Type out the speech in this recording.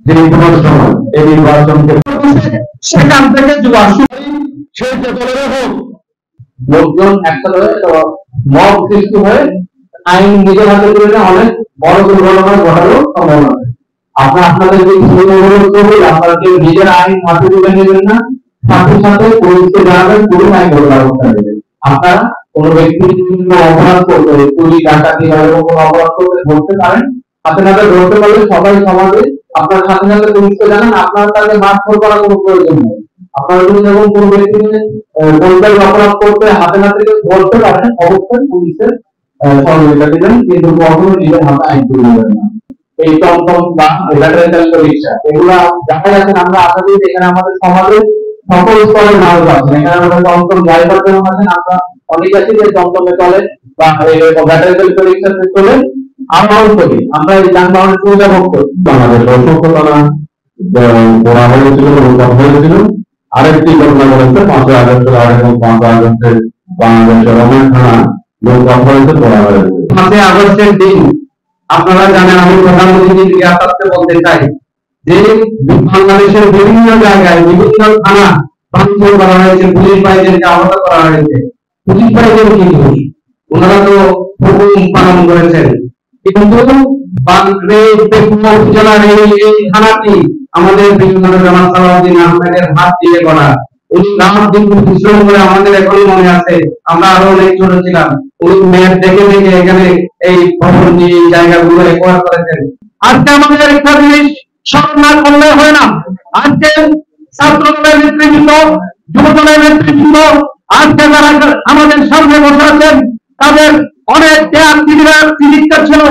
যে কোনো সময় এই নির্বাচনকে সেখান থেকে সেই দলের হোক লোকজন একসাথে হয়ে মব সৃষ্টি হয়ে আইন নিজের হাতে তুলে নিয়ে অনেক বড় দুর্ঘটনা ঘটারও সম্ভাবনা আছে। আপনাদের যে অনুরোধ করবো আপনারা কেউ নিজের আইন হাতে তুলে নেবেন না, সাথে সাথে পুলিশকে জানাবেন, পুলিশ আইন ব্যবস্থা নেবেন। আপনারা কোনো ব্যক্তি যদি অপরাধ করতে চুরি ডাকাতি বা এরকম কোনো অপরাধ করতে ধরতে পারেন, হাতে নাতে ধরতে পারলে সবাই সমাজে আপনার সাথে সাথে পুলিশকে জানান, আপনার তাকে মারধর করার কোনো প্রয়োজন নেই। আপনারা যদি যখন কোনো ব্যক্তিকে কোনটাই অপরাধ করতে হাতে নাতে ধরতে পারেন, অবশ্যই পুলিশের সহযোগিতা দিবেন, কিন্তু কখনো নিজের হাতে আইন তুলে নেবেন না। এই টমটম বা ব্যাটারি চালিত রিক্সা এগুলা দেখা যাচ্ছে, আমরা আশা করি এখানে আমাদের সমাজে সকল স্তরের মানুষ আছেন, এখানে আমাদের টমটম ড্রাইভার যেমন আছেন, আমরা অনেকে আছি যে টমটমে চলে বা ব্যাটারি চালিত রিক্সাতে চলে, আমরাও করি, আমরা এই যানবাহনের সুবিধা ভোগ করি। আমাদের অসংখ্যতনা করা হয়েছিল এবং কথা হয়েছিল। আরেকটি ঘটনা ঘটেছে 5 আগস্টের আগে, 5 আগস্টে বাংলাদেশের অনেক থানা লোক কথা হয়েছে করা হয়েছে। 5 আগস্টের দিন আপনারা জানেন, আমি প্রধানমন্ত্রীর জ্ঞাতার্থে বলতে চাই যে বাংলাদেশের বিভিন্ন জায়গায় বিভিন্ন থানা ভাঙচুর করা হয়েছে, পুলিশ বাহিনীকে আহত করা হয়েছে। পুলিশ বাহিনীর কি দোষ? ওনারা তো হুকুম পালন করেছেন, কিন্তু উপজেলার এই থানাটি আমাদের বিভিন্ন জামাত সালাউদ্দিন আহমেদের হাত দিয়ে করা। উনি রাত দিন পরিশ্রম করে, আমাদের এখনই মনে আছে, আমরা আরো অনেক ছোট ছিলাম, উনি ম্যাপ দেখে দেখে এখানে এই ভবন নিয়ে জায়গাগুলো একবার করেছেন। আজকে আমাদের একটা জিনিস স্মরণ না করলে হয় না। আজকে ছাত্র দলের নেতৃবৃন্দ, যুব দলের নেতৃবৃন্দ, আজকে যারা আমাদের সামনে বসে আছেন, তাদের অনেক ত্যাগ চিকিৎসা ছিল,